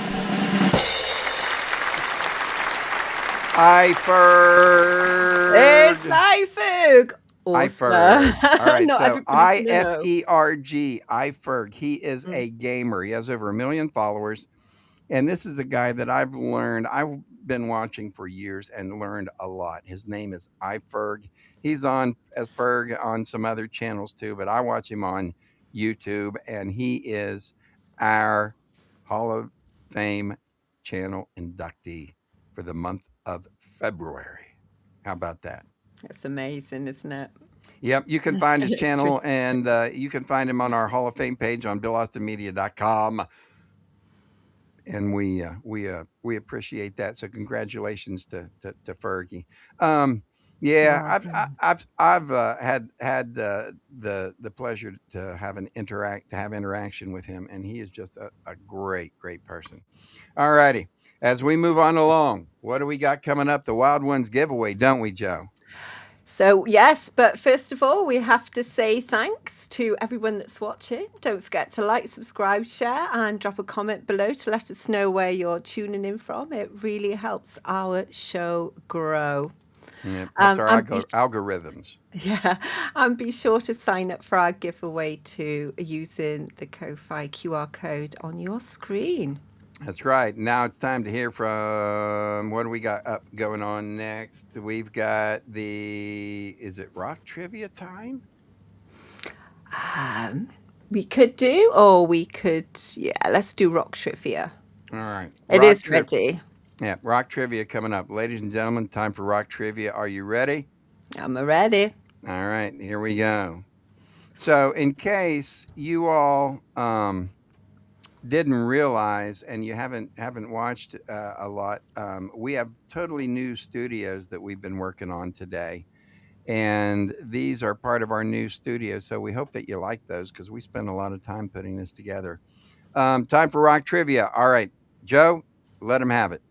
Iferg. It's Iferg. Awesome. Iferg. All right, Not so everybody's gonna know. Iferg, Iferg. He is a gamer. He has over 1 million followers. And this is a guy that I've been watching for years and learned a lot. His name is Iferg. He's on as Ferg on some other channels too, but I watch him on YouTube, and he is our Hall of Fame channel inductee for the month of February. How about that? It's amazing, isn't it? Yep, you can find his It's channel, and you can find him on our Hall of Fame page on BillAustinMedia.com. And we appreciate that. So congratulations to Fergie. Yeah, I've had the pleasure to have interaction with him, and he is just a great person. All righty, as we move on along, what do we got coming up? The Wild Ones giveaway, don't we, Joe? So, yes, but first of all, we have to say thanks to everyone that's watching. Don't forget to like, subscribe, share, and drop a comment below to let us know where you're tuning in from. It really helps our show grow. Yeah, that's our and algorithms. Yeah, and be sure to sign up for our giveaway too using the Ko-Fi QR code on your screen. That's right. Now it's time to hear from, what do we got up going on next? We've got is it rock trivia time? We could do, or we could, let's do rock trivia. All right. It Rock is ready. Yeah, rock trivia coming up. Ladies and gentlemen, time for rock trivia. Are you ready? I'm ready. All right, here we go. So, in case you all didn't realize and you haven't watched a lot, we have totally new studios that we've been working on today, and these are part of our new studio. So we hope that you like those because we spend a lot of time putting this together. Time for rock trivia. All right, Joe, let them have it.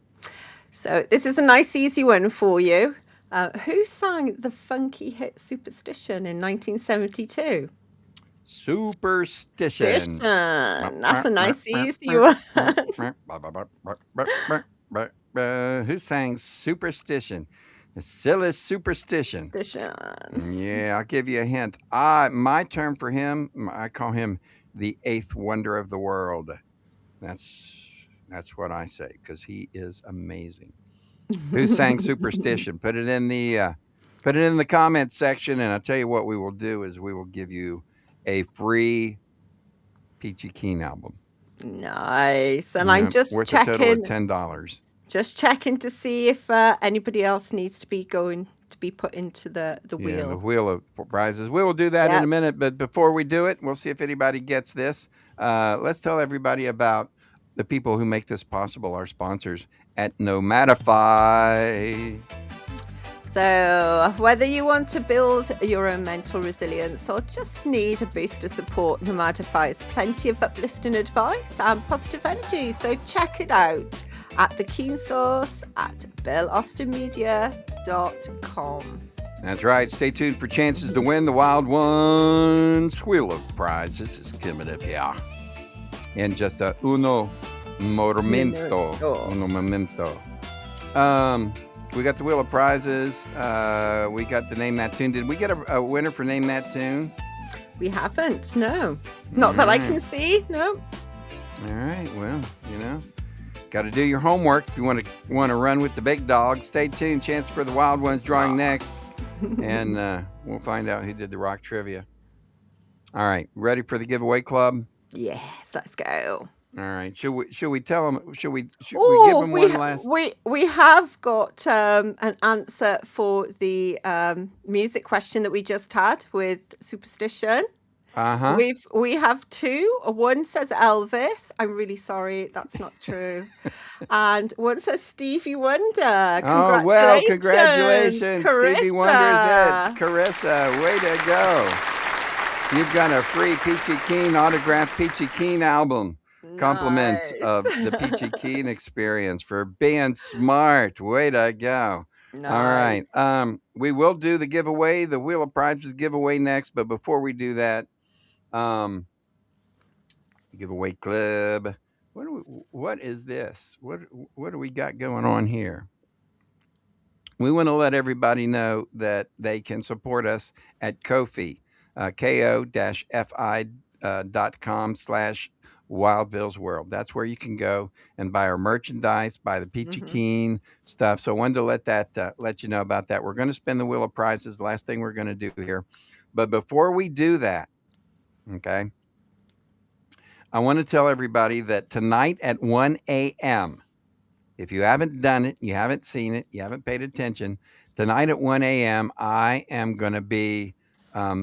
So this is a nice, easy one for you. Who sang the funky hit Superstition in 1972? Superstition. That's a nice, easy one. Who sang Superstition? The silly Superstition. Superstition. Yeah, I'll give you a hint. My term for him, I call him the eighth wonder of the world. That's what I say because he is amazing. Who sang Superstition? Put it in the comments section, and I'll tell you what we will do is we will give you a free Peachy Keen album. Nice. And I'm just worth a total checking, of $10. just checking to see if anybody else needs to be put into the Yeah, the wheel. wheel of prizes. We will do that in a Yep. minute, but before we do it, we'll see if anybody gets this. Let's tell everybody about the people who make this possible, our sponsors at Nomadify. So, whether you want to build your own mental resilience or just need a boost of support, Nomadify has plenty of uplifting advice and positive energy. So, check it out at The Keen Source at BillAustinMedia.com. That's right. Stay tuned for chances to win the Wild Ones Wheel of Prizes is coming up here in just a uno momento. We got the Wheel of Prizes. We got the Name That Tune. Did we get a winner for Name That Tune? We haven't, no. Not that I can see, no. All right. Well, got to do your homework if you want to run with the big dog. Stay tuned. Chance for the Wild Ones drawing next, and we'll find out who did the rock trivia. All right. Ready for the giveaway club? Yes, let's go. All right. Should we tell them? Should we give Oh, them one last? we have got an answer for the music question that we just had with Superstition. Uh-huh. We have two. One says Elvis. I'm really sorry, that's not true. And one says Stevie Wonder. Oh, well, Congratulations, congratulations. Stevie Wonder is Carissa. it. Carissa, way to go. You've got a free Peachy Keen autographed Peachy Keen album. Compliments of the Peachy Keen experience for being smart. Way to go. Nice. All right. We will do the giveaway, the Wheel of Prizes giveaway next, but before we do that, giveaway club. What is this? What do we got going on here? We want to let everybody know that they can support us at Ko-fi, ko-fi.com/Wild Bill's World. That's where you can go and buy our merchandise, buy the Peachy Keen stuff. So I wanted to let you know about that. We're going to spin the Wheel of Prizes. Last thing we're going to do here. But before we do that, okay, I want to tell everybody that tonight at 1 a.m., if you haven't done it, you haven't seen it, you haven't paid attention, tonight at 1 a.m., I am going to be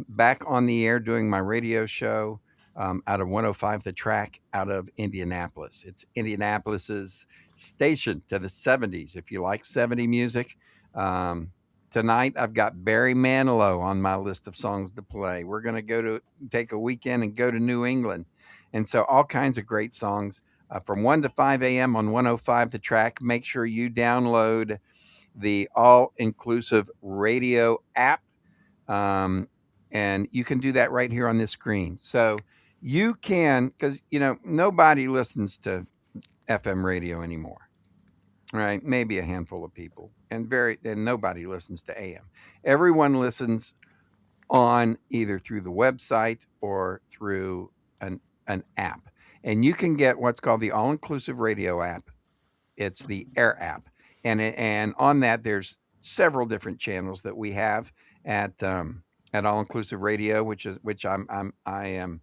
back on the air doing my radio show out of 105 The Track out of Indianapolis. It's Indianapolis's station to the 70s. If you like 70 music, tonight I've got Barry Manilow on my list of songs to play. We're going to take a weekend and go to New England. And so all kinds of great songs from 1 to 5 a.m. on 105 The Track. Make sure you download the all-inclusive radio app. And you can do that right here on this screen. So you can, because, nobody listens to FM radio anymore, right? Maybe a handful of people, and nobody listens to AM. Everyone listens on either through the website or through an app. And you can get what's called the all-inclusive radio app. It's the Air app. And on that, there's several different channels that we have at All Inclusive Radio, which I am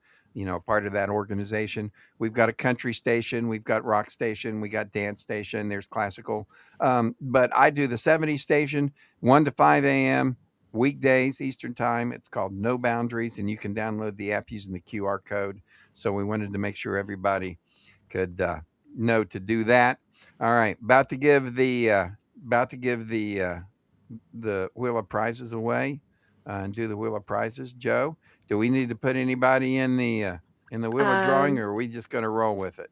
part of that organization. We've got a country station, we've got rock station, we got dance station, there's classical. But I do the 70s station, 1 to 5 a.m. weekdays, Eastern time. It's called No Boundaries, and you can download the app using the QR code. So we wanted to make sure everybody could know to do that. All right, about to give the wheel of prizes away and do the wheel of prizes. Joe, do we need to put anybody in the wheel of drawing, or are we just going to roll with it?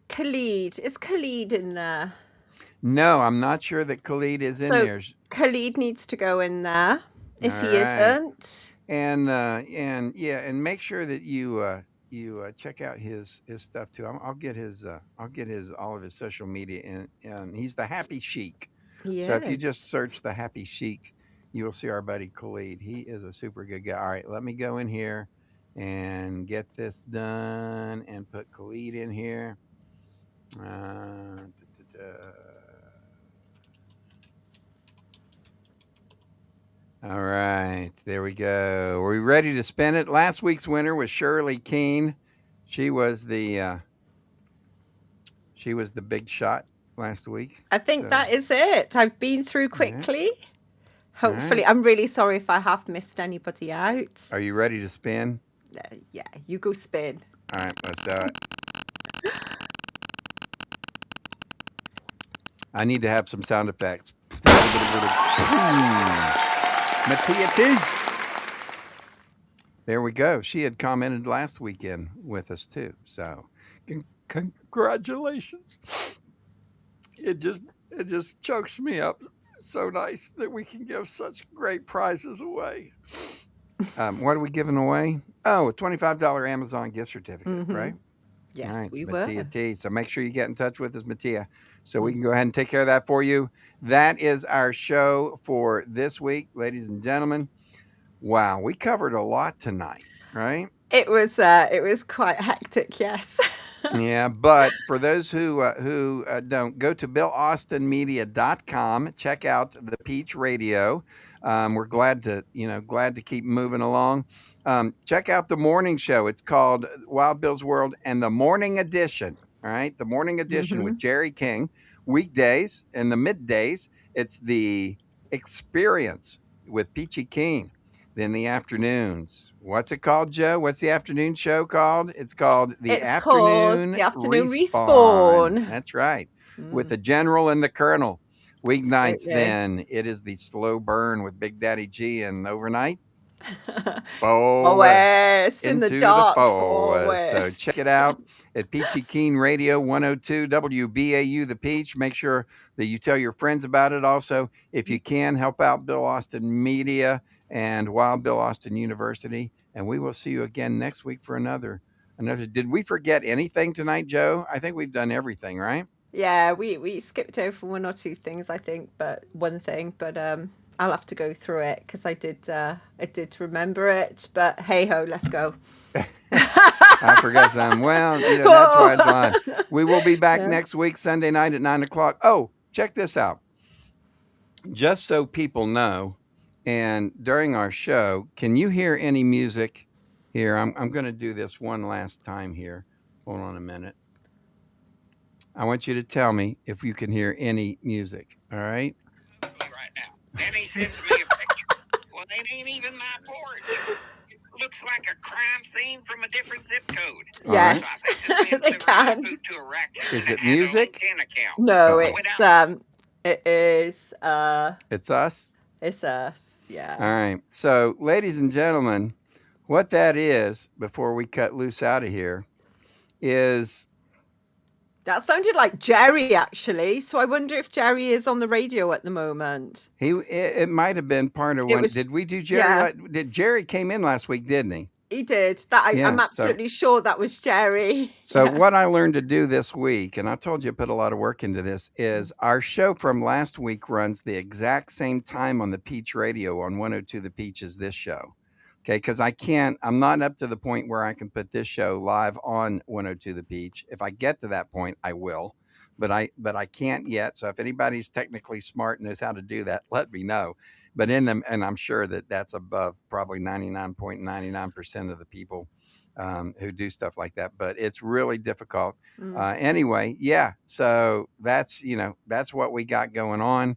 Khalid. Is Khalid in there? No, I'm not sure that Khalid is in So there. Khalid needs to go in there if he All right. isn't. And make sure that you check out his stuff too. I'll get his all of his social media, and he's the Happy Chic. So if you just Yes. search the Happy Chic, you will see our buddy Khalid. He is a super good guy. All right, let me go in here and get this done and put Khalid in here. All right, there we go. Are we ready to spin it? Last week's winner was Shirley Keene. She was the big shot last week. I think So, that is it. I've been through yeah. quickly. All Hopefully, right. I'm really sorry if I have missed anybody out. Are you ready to spin? Yeah, you go spin. All right, let's do it. I need to have some sound effects. Mattia T. There we go. She had commented last weekend with us too. So, congratulations. It just chokes me up. So nice that we can give such great prizes away. What are we giving away? Oh, a $25 Amazon gift certificate, right? All Yes, right, we Mattia were. T. So make sure you get in touch with us, Mattia, so we can go ahead and take care of that for you. That is our show for this week, ladies and gentlemen. Wow, we covered a lot tonight, right? It was quite hectic, yes. Yeah, but for those who don't, go to BillAustinMedia.com. Check out the Peach Radio. We're glad to keep moving along. Check out the morning show. It's called Wild Bill's World and the Morning Edition. All right, the Morning Edition with Jerry King. Weekdays and the middays, it's the Experience with Peachy Keen. Then the afternoons. What's it called, Joe? What's the afternoon show called? It's called the It's called Afternoon the Afternoon Respawn. Respawn. That's right. With the General and the Colonel. Weeknights, Absolutely. then it is the Slow Burn with Big Daddy G, and overnight, Forwest in the into the dark forest. So forest. check it out at Peachy Keen Radio 102 WBAU The Peach. Make sure that you tell your friends about it. Also, if you can, help out Bill Austin Media and Wild Bill Austin University. And we will see you again next week for another. Did we forget anything tonight, Joe? I think we've done everything, right? Yeah, we skipped over one or two things, I think, but one thing. But I'll have to go through it because I did remember it. But hey ho, let's go. I forgot some. Well, that's why it's live. We will be back next week, Sunday night at 9:00. Oh, check this out. Just so people know, and during our show, can you hear any music here? I'm going to do this one last time here. Hold on a minute. I want you to tell me if you can hear any music. All right? Right now. Then he sends me a picture. Well, it ain't even my porch. It looks like a crime scene from a different zip code. All right. Yes, So I think this they man's can. moved to a raccoon Is it and had a music? LinkedIn account. No, Uh-oh. it is It's us? it's us. Yeah. All right. So, ladies and gentlemen, what that is, before we cut loose out of here, is That sounded like Jerry, actually. So I wonder if Jerry is on the radio at the moment. it might have been part of It one. was, Did we do Jerry? yeah, Jerry came in last week, didn't he? he did. I'm Yeah. So absolutely sure that was Jerry. So Yeah. what I learned to do this week, and I told you I put a lot of work into this, is our show from last week runs the exact same time on the Peach Radio on 102 The Peach as this show. Okay, because I'm not up to the point where I can put this show live on 102 The Peach. If I get to that point, I will, but I can't yet. So if anybody's technically smart and knows how to do that, let me know. But and I'm sure that that's above probably 99.99% of the people who do stuff like that, but it's really difficult. Mm. Anyway, yeah. So that's that's what we got going on.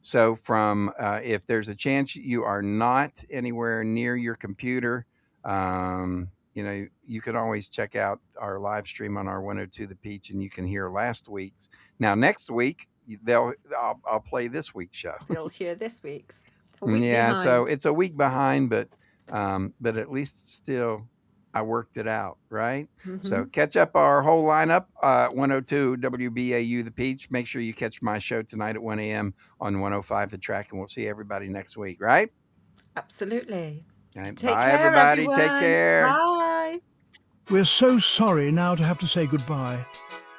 So from if there's a chance you are not anywhere near your computer, you can always check out our live stream on our 102 The Peach, and you can hear last week's. Now next week I'll play this week's show. You'll hear this week's. A week Yeah, so behind. it's a week behind, but at least still I worked it out, right? So catch up our whole lineup, 102 WBAU The Peach. Make sure you catch my show tonight at 1 a.m. on 105 The Track, and we'll see everybody next week, right? Absolutely. Okay, Take bye, care, everybody. Take everyone. care. Bye. We're so sorry now to have to say goodbye.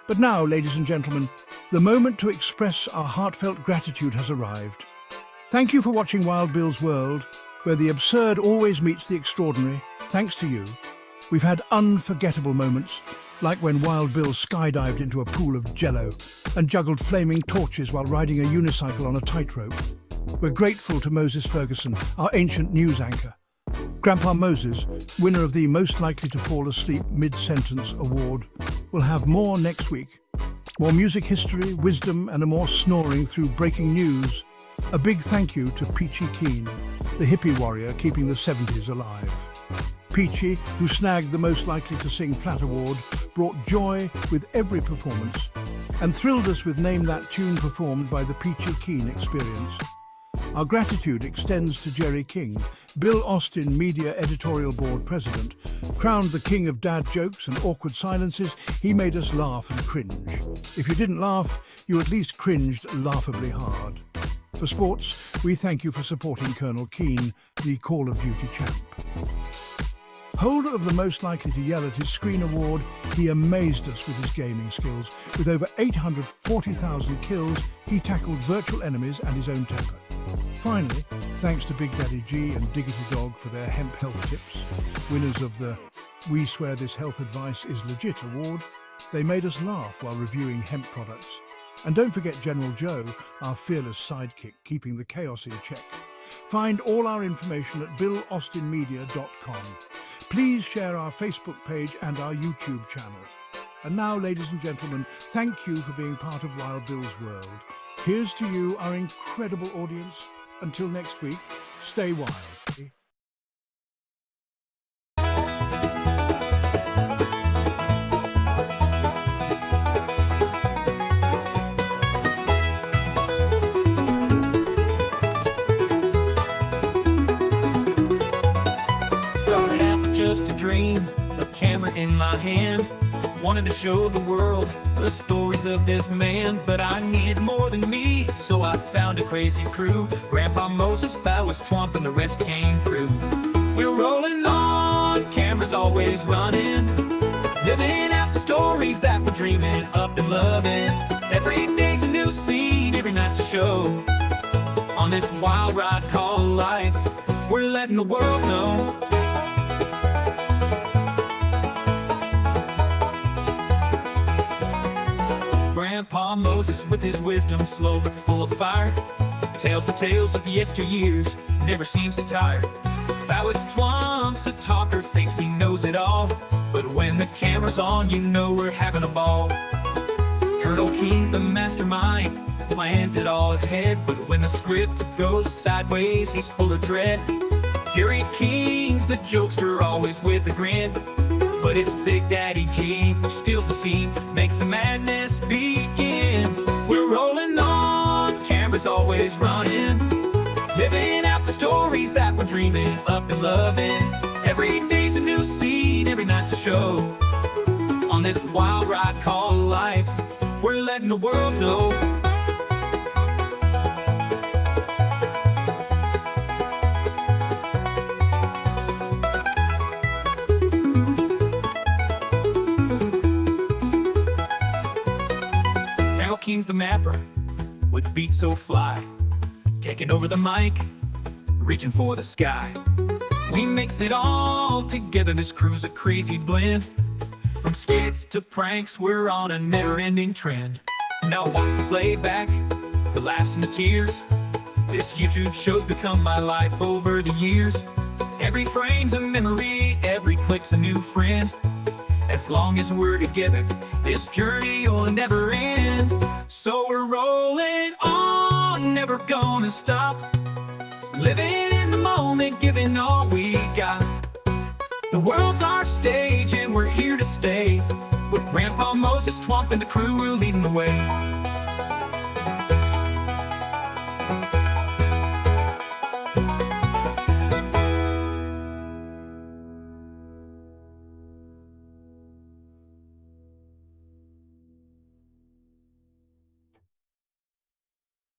But now, ladies and gentlemen, the moment to express our heartfelt gratitude has arrived. Thank you for watching Wild Bill's World, where the absurd always meets the extraordinary. Thanks to you, we've had unforgettable moments, like when Wild Bill skydived into a pool of jello and juggled flaming torches while riding a unicycle on a tightrope. We're grateful to Moses Ferguson, our ancient news anchor. Grandpa Moses, winner of the Most Likely to Fall Asleep Mid-Sentence Award, will have more next week. More music history, wisdom, and a more snoring through breaking news. A big thank you to Peachy Keen, the hippie warrior keeping the 70s alive. Peachy, who snagged the Most Likely to Sing Flat Award, brought joy with every performance and thrilled us with Name That Tune performed by the Peachy Keen Experience. Our gratitude extends to Jerry King, Bill Austin Media Editorial Board President. Crowned the king of dad jokes and awkward silences, he made us laugh and cringe. If you didn't laugh, you at least cringed laughably hard. For sports, we thank you for supporting Colonel Keane, the Call of Duty champ. Holder of the Most Likely to Yell at His Screen Award, he amazed us with his gaming skills. With over 840,000 kills, he tackled virtual enemies and his own temper. Finally, thanks to Big Daddy G and Diggity Dog for their hemp health tips, winners of the We Swear This Health Advice is Legit award, they made us laugh while reviewing hemp products. And don't forget General Joe, our fearless sidekick, keeping the chaos in check. Find all our information at BillAustinMedia.com. Please share our Facebook page and our YouTube channel. And now, ladies and gentlemen, thank you for being part of Wild Bill's World. Here's to you, our incredible audience. Until next week, stay wild. Started out just a dream, a camera in my hand. Wanted to show the world the stories of this man, but I needed more than me, so I found a crazy crew. Grandpa Moses, Phyllis Trump, and the rest came through. We're rolling on, cameras always running, living out the stories that we're dreaming up and loving. Every day's a new scene, every night's a show. On this wild ride called life, we're letting the world know. Grandpa Moses with his wisdom, slow but full of fire, tells the tales of yesteryears, never seems to tire. Phyllis Trump's a talker, thinks he knows it all, but when the camera's on, you know we're having a ball. Colonel Keen's the mastermind, plans it all ahead, but when the script goes sideways, he's full of dread. Jerry King's the jokester, always with a grin, but it's Big Daddy G who steals the scene, makes the madness begin. We're rolling on, cameras always running, living out the stories that we're dreaming up and loving. Every day's a new scene, every night's a show. On this wild ride called life, we're letting the world know. King's the mapper, with beats so fly, taking over the mic, reaching for the sky. We mix it all together, this crew's a crazy blend. From skits to pranks, we're on a never-ending trend. Now watch the playback, the laughs and the tears. This YouTube show's become my life over the years. Every frame's a memory, every clicks a new friend. As long as we're together, this journey will never end. So we're rolling on, never gonna stop. Living in the moment, giving all we got. The world's our stage and we're here to stay. With Grandpa Moses, Twomp, and the crew, we're leading the way.